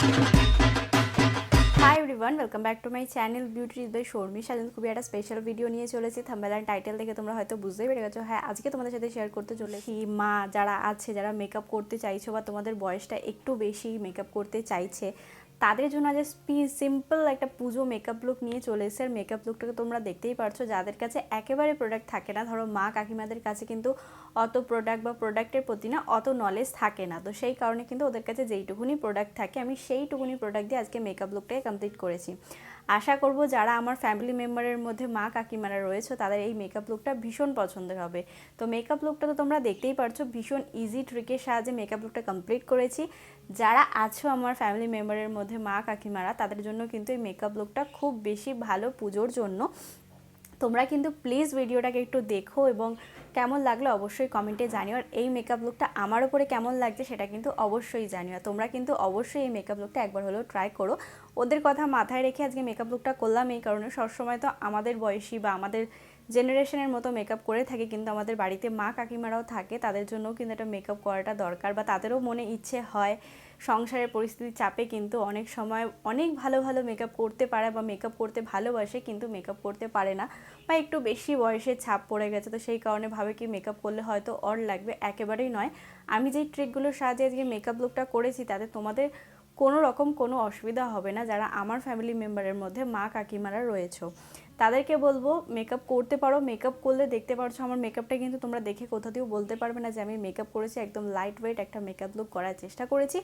High everyone, welcome back to my channel beauty by Sharmi. সাজান খুবই একটা স্পেশাল ভিডিও নিয়ে চলেছি। থাম্বনেল আর টাইটেল দেখে তোমরা হয়তো বুঝতেই পেরে গেছো। হ্যাঁ, আজকে তোমাদের সাথে শেয়ার করতে চলেছি মা যারা আছে, যারা মেকআপ করতে চাইছো বা তোমাদের বয়সটা একটু বেশি মেকআপ করতে চাইছে, তাদের জন্য আজ সিম্পল একটা পুজো মেকআপ লুক নিয়ে চলে এসেছে। আর মেকআপ লুকটাকে তোমরা দেখতেই পারছো, যাদের কাছে একেবারে প্রোডাক্ট থাকে না, ধরো মা কাকিমাদের কাছে কিন্তু অত প্রোডাক্ট বা প্রোডাক্টের প্রতি না অত নলেজ থাকে না, তো সেই কারণে কিন্তু ওদের কাছে যেইটুকুনি প্রোডাক্ট থাকে আমি সেইটুকুনি প্রোডাক্ট দিয়ে আজকে মেকআপ লুকটাকে কমপ্লিট করেছি। আশা করব যারা আমার ফ্যামিলি মেম্বারের মধ্যে মা কাকিমারা রয়েছে তাদের এই মেকআপ লুকটা ভীষণ পছন্দের হবে। তো মেকআপ লুকটা তো তোমরা দেখতেই পারছো, ভীষণ ইজি ট্রিকের সাহায্যে মেকআপ লুকটা কমপ্লিট করেছি। যারা আছো আমার ফ্যামিলি মেম্বারের মধ্যে মা কাকিমারা, তাদের জন্য কিন্তু এই মেকআপ লুকটা খুব বেশি ভালো পুজোর জন্য। তোমরা কিন্তু প্লিজ ভিডিওটাকে একটু দেখো এবং কেমন লাগলো অবশ্যই কমেন্টে জানিও। আর এই মেকআপ লুকটা আমার উপরে কেমন লাগছে সেটা কিন্তু অবশ্যই জানিও। তোমরা কিন্তু অবশ্যই এই মেকআপ লুকটা একবার হলেও ট্রাই করো। ওদের কথা মাথায় রেখে আজকে মেকআপ লুকটা করলাম, এই কারণে সবসময় তো আমাদের বয়সী বা আমাদের জেনারেশনের মতো মেকআপ করে থাকি, কিন্তু আমাদের বাড়িতে মা কাকিমারাও থাকে, তাদের জন্যও কিন্তু একটা মেকআপ করাটা দরকার, বা তাদেরও মনে ইচ্ছে হয়। সংসারের পরিস্থিতির চাপে কিন্তু অনেক সময় অনেক ভালো ভালো মেকআপ করতে পারে বা মেকআপ করতে ভালোবাসে, কিন্তু মেকআপ করতে পারে না, বা একটু বেশি বয়সের ছাপ পড়ে গেছে, তো সেই কারণে ভাবে কি মেকআপ করলে হয়তো অর লাগবে। একেবারেই নয়। আমি যেই ট্রিকগুলোর সাহায্যে আজকে মেকআপ লুকটা করেছি তাতে তোমাদের কোনো রকম কোনো অসুবিধা হবে না। যারা আমার ফ্যামিলি মেম্বারের মধ্যে মা কাকিমারা রয়েছে তাদেরকে বলবো মেকআপ করতে পারো। মেকআপ করলে দেখতে পারছো আমার মেকআপটা কিন্তু তোমরা দেখে কোথাও বলতে পারবে না যে আমি মেকআপ করেছি। একদম লাইট ওয়েট একটা মেকআপ লুক করার চেষ্টা করেছি,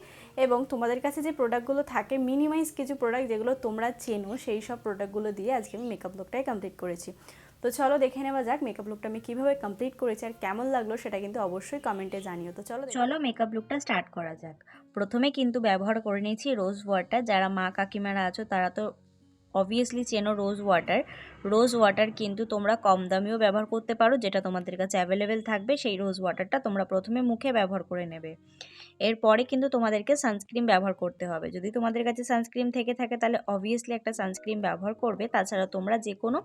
এবং তোমাদের কাছে যে প্রোডাক্টগুলো থাকে মিনিমাইজ কিছু প্রোডাক্ট যেগুলো তোমরা চেনো, সেই সব প্রোডাক্টগুলো দিয়ে আজকে আমি মেকআপ লুকটাই কমপ্লিট করেছি। তো চলো দেখে নেওয়া যাক মেকআপ লুকটা আমি কীভাবে কমপ্লিট করেছি আর কেমন লাগলো সেটা কিন্তু অবশ্যই কমেন্টে জানিও। তো চলো মেকআপ লুকটা স্টার্ট করা যাক। প্রথমে কিন্তু ব্যবহার করে নিয়েছি রোজ ওয়াটার। যারা মা কাকিমারা আছো তারা তো অবভিয়াসলি চেনো রোজ ওয়াটার। রোজ ওয়াটার কিন্তু তোমরা কম দামিও ব্যবহার করতে পারো, যেটা তোমাদের কাছে অ্যাভেলেবেল থাকবে সেই রোজ ওয়াটারটা তোমরা প্রথমে মুখে ব্যবহার করে নেবে। এরপরে কিন্তু তোমাদেরকে সানস্ক্রিন ব্যবহার করতে হবে। যদি তোমাদের কাছে সানস্ক্রিন থেকে থাকে তাহলে অবভিয়াসলি একটা সানস্ক্রিন ব্যবহার করবে। তাছাড়া তোমরা যে কোনো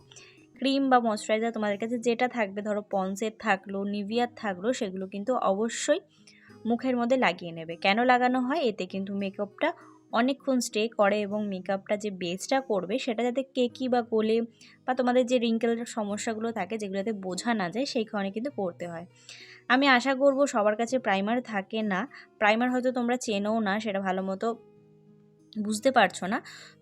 ক্রিম বা ময়শ্চারাইজার তোমাদের কাছে যেটা থাকবে, ধরো পন্সের থাকলো, নিভিয়ার থাকলো, সেগুলো কিন্তু অবশ্যই মুখের মধ্যে লাগিয়ে নেবে। কেন লাগানো হয়? এতে কিন্তু মেকআপটা অনেকক্ষণ স্টে করে এবং মেকআপটা যে বেসটা করবে সেটা যাতে কেকি বা গোলে বা তোমাদের যে রিঙ্কেলের সমস্যাগুলো থাকে যেগুলোতে বোঝা না যায় সেই কারণে কিন্তু করতে হয়। আমি আশা করব সবার কাছে প্রাইমার থাকে না। প্রাইমার হয়তো তোমরা চেনোও না, সেটা ভালো মতো বুঝতে পারছো না,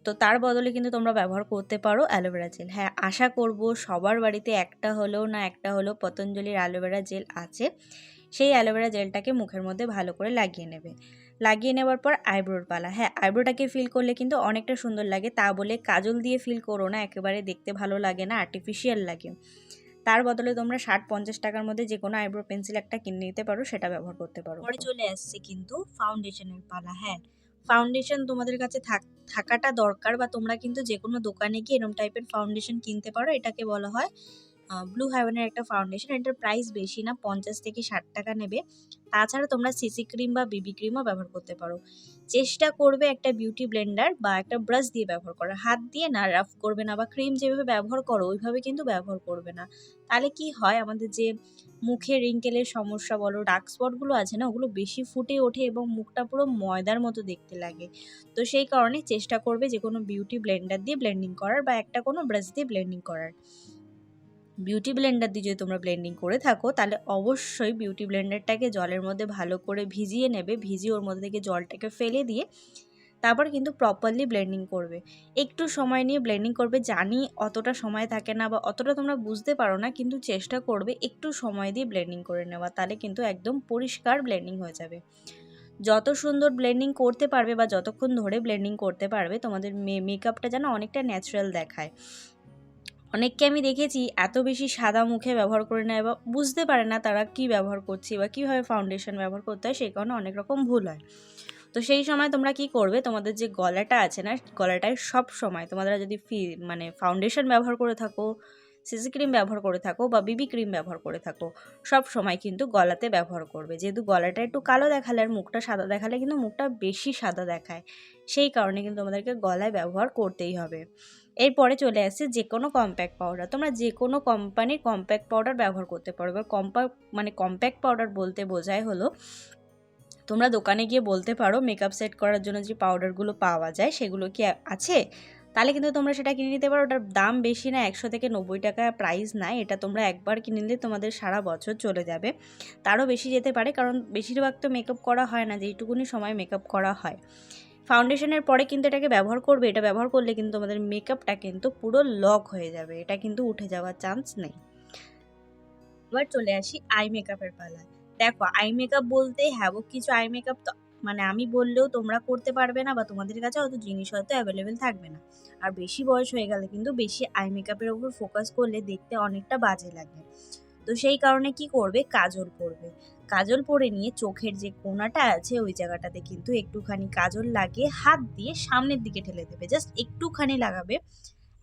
তো তার বদলে কিন্তু তোমরা ব্যবহার করতে পারো অ্যালোভেরা জেল। হ্যাঁ, আশা করব সবার বাড়িতে একটা হলেও পতঞ্জলির অ্যালোভেরা জেল আছে। সেই অ্যালোভেরা জেলটাকে মুখের মধ্যে ভালো করে লাগিয়ে নেবে। লাগিয়ে নেওয়ার পর আইব্রোর পালা। হ্যাঁ, আইব্রোটাকে ফিল করলে কিন্তু অনেকটা সুন্দর লাগে, তা বলে কাজল দিয়ে ফিল করো না, একেবারে দেখতে ভালো লাগে না, আর্টিফিশিয়াল লাগে। তার বদলে তোমরা 60-50 টাকার মধ্যে যে কোনো আইব্রো পেন্সিল একটা কিনে নিতে পারো, সেটা ব্যবহার করতে পারো। পরে চলে আসছে কিন্তু ফাউন্ডেশনের পালা। হ্যাঁ, ফাউন্ডেশন তোমাদের কাছে থাকাটা দরকার, বা তোমরা কিন্তু যে কোনো দোকানে গিয়ে এরকম টাইপের ফাউন্ডেশন কিনতে পারো। এটাকে বলা হয় ব্লু হেভেনের একটা ফাউন্ডেশন। এটার প্রাইস বেশি না, 50 থেকে 60 টাকা নেবে। তাছাড়া তোমরা সিসি ক্রিম বা বিবি ক্রিমও ব্যবহার করতে পারো। চেষ্টা করবে একটা বিউটি ব্লেন্ডার বা একটা ব্রাশ দিয়ে ব্যবহার করার, হাত দিয়ে না, রাফ করবে না, বা ক্রিম যেভাবে ব্যবহার করো ওইভাবে কিন্তু ব্যবহার করবে না। তাহলে কি হয়, আমাদের যে মুখে রিঙ্কেলের সমস্যা বলো, ডার্ক স্পটগুলো আছে না, ওগুলো বেশি ফুটে ওঠে এবং মুখটা পুরো ময়দার মতো দেখতে লাগে। তো সেই কারণে চেষ্টা করবে যে কোনো বিউটি ব্লেন্ডার দিয়ে ব্লেন্ডিং করার বা একটা কোনো ব্রাশ দিয়ে ব্লেন্ডিং করার। বিউটি ব্লেন্ডার দিয়ে যদি তোমরা ব্লেন্ডিং করে থাকো তাহলে অবশ্যই বিউটি ব্লেন্ডারটাকে জলের মধ্যে ভালো করে ভিজিয়ে নেবে। ভিজিয়ে ওর মধ্যে থেকে জলটাকে ফেলে দিয়ে তারপর কিন্তু প্রপারলি ব্লেন্ডিং করবে। একটু সময় নিয়ে ব্লেন্ডিং করবে। জানি অতটা সময় থাকে না বা অতটা তোমরা বুঝতে পারো না, কিন্তু চেষ্টা করবে একটু সময় দিয়ে ব্লেন্ডিং করে নেওয়া, তাহলে কিন্তু একদম পরিষ্কার ব্লেন্ডিং হয়ে যাবে। যত সুন্দর ব্লেন্ডিং করতে পারবে বা যতক্ষণ ধরে ব্লেন্ডিং করতে পারবে, তোমাদের মেকআপটা যেন অনেকটা ন্যাচারাল দেখায়। অনেককে আমি দেখেছি এত বেশি সাদা মুখে ব্যবহার করে নেয় বা বুঝতে পারে না তারা কি ব্যবহার করছে বা কীভাবে ফাউন্ডেশন ব্যবহার করতে হয়, সেই কারণে অনেক রকম ভুল হয়। তো সেই সময় তোমরা কি করবে, তোমাদের যে গলাটা আছে না, গলাটায় সব সময় তোমরা যদি ফাউন্ডেশন ব্যবহার করে থাকো, সিসি ক্রিম ব্যবহার করে থাকো বা বিবি ক্রিম ব্যবহার করে থাকো, সব সময় কিন্তু গলাতে ব্যবহার করবে। যেহেতু গলাটা একটু কালো দেখালে আর মুখটা সাদা দেখালে কিন্তু মুখটা বেশি সাদা দেখায়, সেই কারণে কিন্তু আমাদেরকে গলায় ব্যবহার করতেই হবে। এরপরে চলে আসছে যে কোনো কম্প্যাক্ট পাউডার। তোমরা যে কোনো কোম্পানির কম্প্যাক্ট পাউডার ব্যবহার করতে পারো। এবার কম্প্যাক্ট পাউডার বলতে বোঝায় হলো তোমরা দোকানে গিয়ে বলতে পারো মেকআপ সেট করার জন্য যে পাউডারগুলো পাওয়া যায় সেগুলো কি আছে, তাহলে কিন্তু তোমরা সেটা কিনে নিতে পারো। ওটার দাম বেশি না, 100 থেকে 90 টাকা প্রাইস নাই। এটা তোমরা একবার কিনে নিলে তোমাদের সারা বছর চলে যাবে, তারও বেশি যেতে পারে, কারণ বেশিরভাগ তো মেকআপ করা হয় না, যেইটুকুনি সময় মেকআপ করা হয়। ফাউন্ডেশনের পরে কিন্তু এটাকে ব্যবহার করবে, এটা ব্যবহার করলে কিন্তু তোমাদের মেকআপটা কিন্তু পুরো লক হয়ে যাবে, এটা কিন্তু উঠে যাওয়ার চান্স নেই। এবার চলে আসি আই মেকআপের পালায়। দেখো আই মেকআপ বলতে হ্যাভক কিছু আই মেকআপ তো মানে আমি বললেও তোমরা করতে পারবে না, বা তোমাদের কাছে অত জিনিস হয়তো অ্যাভেলেবেল থাকবে না। আর বেশি বয়স হয়ে গেলে কিন্তু বেশি আই মেকআপের উপর ফোকাস করলে দেখতে অনেকটা বাজে লাগে। তো সেই কারণে কি করবে, কাজল পরবে। কাজল পরে নিয়ে চোখের যে কোণাটা আছে ওই জায়গাটাতে কিন্তু একটুখানি কাজল লাগিয়ে হাত দিয়ে সামনের দিকে ঠেলে দেবে, জাস্ট একটুখানি লাগাবে,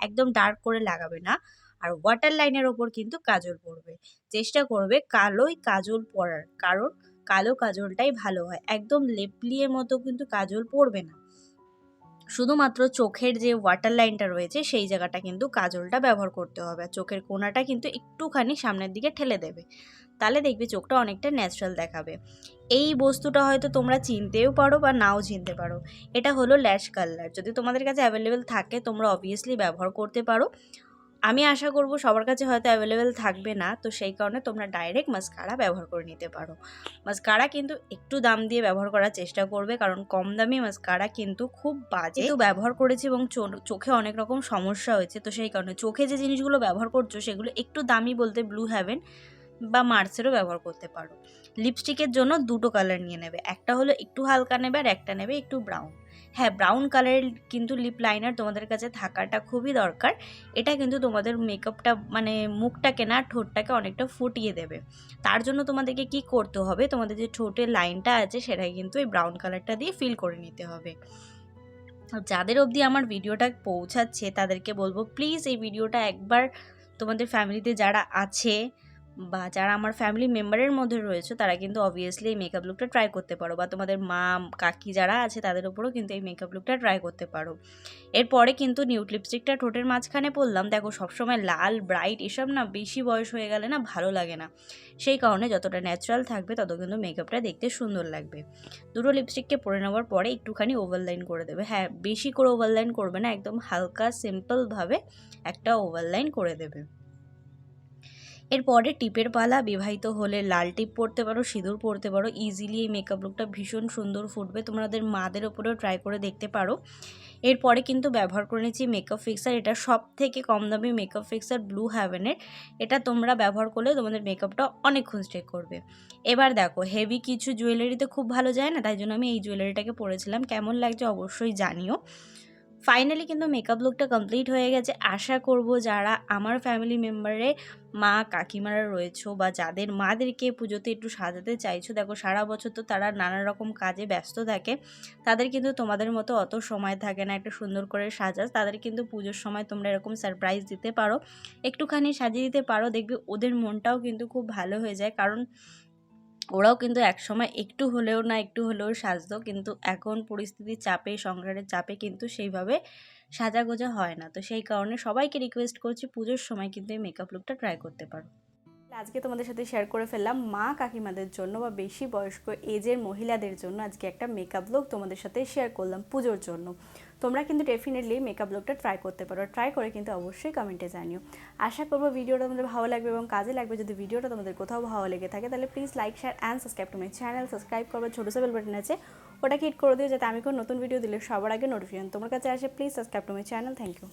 একদম ডার্ক করে লাগাবে না। আর ওয়াটার লাইনের ওপর কিন্তু কাজল পরবে, চেষ্টা করবে কালোই কাজল পরার, কারণ কালো কাজলটাই ভালো হয়। একদম লেপলিয়ের মতো কিন্তু কাজল পরবে না, শুধুমাত্র চোখের যে ওয়াটার লাইনটা রয়েছে সেই জায়গাটা কিন্তু কাজলটা ব্যবহার করতে হবে। আর চোখের কোণাটা কিন্তু একটুখানি সামনের দিকে ঠেলে দেবে, তাহলে দেখবে চোখটা অনেকটা ন্যাচারাল দেখাবে। এই বস্তুটা হয়তো তোমরা চিনতেও পারো বা নাও চিনতে পারো। এটা হলো ল্যাশ কালার, যদি তোমাদের কাছে অ্যাভেলেবেল থাকে তোমরা অবভিয়াসলি ব্যবহার করতে পারো। আমি আশা করব সবার কাছে হয়তো অ্যাভেলেবেল থাকবে না, তো সেই কারণে তোমরা ডাইরেক্ট মাস্কারা ব্যবহার করে নিতে পারো। মাস্কারা কিন্তু একটু দাম দিয়ে ব্যবহার করার চেষ্টা করবে, কারণ কম দামি মাস্কারা কিন্তু খুব বাজে। তো ব্যবহার করেছি এবং চোখে অনেক রকম সমস্যা হয়েছে, তো সেই কারণে চোখে যে জিনিসগুলো ব্যবহার করছো সেগুলো একটু দামি বলতে ব্লু হেভেন বা মার্সেরও ব্যবহার করতে পারো। লিপস্টিকের জন্য দুটো কালার নিয়ে নেবে, একটা হলো একটু হালকা নেবে আর একটা নেবে একটু ব্রাউন। হ্যাঁ, ব্রাউন কালারের কিন্তু লিপ লাইনার তোমাদের কাছে থাকাটা খুবই দরকার। এটা কিন্তু তোমাদের মেকআপটা মানে মুখটাকে না ঠোঁটটাকে অনেকটা ফুটিয়ে দেবে। তার জন্য তোমাদেরকে কি করতে হবে, তোমাদের যে ঠোঁটের লাইনটা আছে সেটা কিন্তু এই ব্রাউন কালারটা দিয়ে ফিল করে নিতে হবে। যাদের অবধি আমার ভিডিওটা পৌঁছাচ্ছে তাদেরকে বলবো প্লিজ এই ভিডিওটা একবার তোমাদের ফ্যামিলিতে যারা আছে বা যারা আমার ফ্যামিলি মেম্বারের মধ্যে রয়েছে তারা কিন্তু অবভিয়াসলি এই মেকআপ লুকটা ট্রাই করতে পারো, বা তোমাদের মা কাকি যারা আছে তাদের উপরেও কিন্তু এই মেকআপ লুকটা ট্রাই করতে পারো। এরপরে কিন্তু নিউড লিপস্টিকটা ঠোঁটের মাঝখানে পরলাম। দেখো সবসময় লাল ব্রাইট এসব না বেশি বয়স হয়ে গেলে না ভালো লাগে না, সেই কারণে যতটা ন্যাচারাল থাকবে তত কিন্তু মেকআপটা দেখতে সুন্দর লাগবে। দুটো লিপস্টিককে পরে নেওয়ার পরে একটুখানি ওভারলাইন করে দেবে। হ্যাঁ, বেশি করে ওভারলাইন করবে না, একদম হালকা সিম্পলভাবে একটা ওভারলাইন করে দেবে। এরপরে টিপের পালা। বিবাহিত হলে লাল টিপ পরতে পারো, সিঁদুর পরতে পারো, ইজিলি এই মেকআপ লুকটা ভীষণ সুন্দর ফুটবে। তোমাদের মাদের ওপরেও ট্রাই করে দেখতে পারো। এরপরে কিন্তু ব্যবহার করে নিচ্ছি মেকআপ ফিক্সার। এটা সব থেকে কম দামি মেকআপ ফিক্সার ব্লু হ্যাভেনের। এটা তোমরা ব্যবহার করলে তোমাদের মেকআপটা অনেকক্ষণ স্টে করবে। এবার দেখো হেভি কিছু জুয়েলারিতে খুব ভালো যায় না, তাই জন্য আমি এই জুয়েলারিটাকে পরেছিলাম। কেমন লাগছে অবশ্যই জানিও। ফাইনালি কিন্তু মেকআপ লুকটা কমপ্লিট হয়ে গেছে। আশা করব যারা আমার ফ্যামিলি মেম্বারে মা কাকিমারা রয়েছো বা যাদের মাদেরকে পুজোতে একটু সাজাতে চাইছো, দেখো সারা বছর তো তারা নানা রকম কাজে ব্যস্ত থাকে, তাদের কিন্তু তোমাদের মতো অত সময় থাকে না একটা সুন্দর করে সাজাস। তাদের কিন্তু পুজোর সময় তোমরা এরকম সারপ্রাইজ দিতে পারো, একটুখানি সাজিয়ে দিতে পারো, দেখবে ওদের মনটাও কিন্তু খুব ভালো হয়ে যায়। কারণ ওরাও কিন্তু একসময় একটু হলেও সাজতো, কিন্তু এখন পরিস্থিতির চাপে সংসারের চাপে কিন্তু সেইভাবে সাজাগোজা হয় না। তো সেই কারণে সবাইকে রিকোয়েস্ট করছি পুজোর সময় কিন্তু এই মেকআপ লুকটা ট্রাই করতে পারো। আজকে তোমাদের সাথে শেয়ার করে ফেললাম মা কাকিমাদের জন্য বা বেশি বয়স্ক এজের মহিলাদের জন্য আজকে একটা মেকআপ লুক তোমাদের সাথে শেয়ার করলাম পুজোর জন্য। তোমরা কিন্তু ডেফিনেটলি মেকআপ লুকটা ট্রাই করতে পারো, ট্রাই করে কিন্তু অবশ্যই কমেন্টে জানিও। আশা করবো ভিডিওটা তোমাদের ভালো লাগবে এবং কাজে লাগবে। যদি ভিডিওটা তোমাদের কোথাও ভালো লেগে থাকে তাহলে please like share and subscribe to my channel. Subscribe করবে, ছোটো সে বেল বাটন আছে ওটাকে হিট করে দিও যাতে আমি কোনো নতুন ভিডিও দিলে সবার আগে নোটিফিকেশন তোমার কাছে আসে। Please subscribe to my channel. Thank you.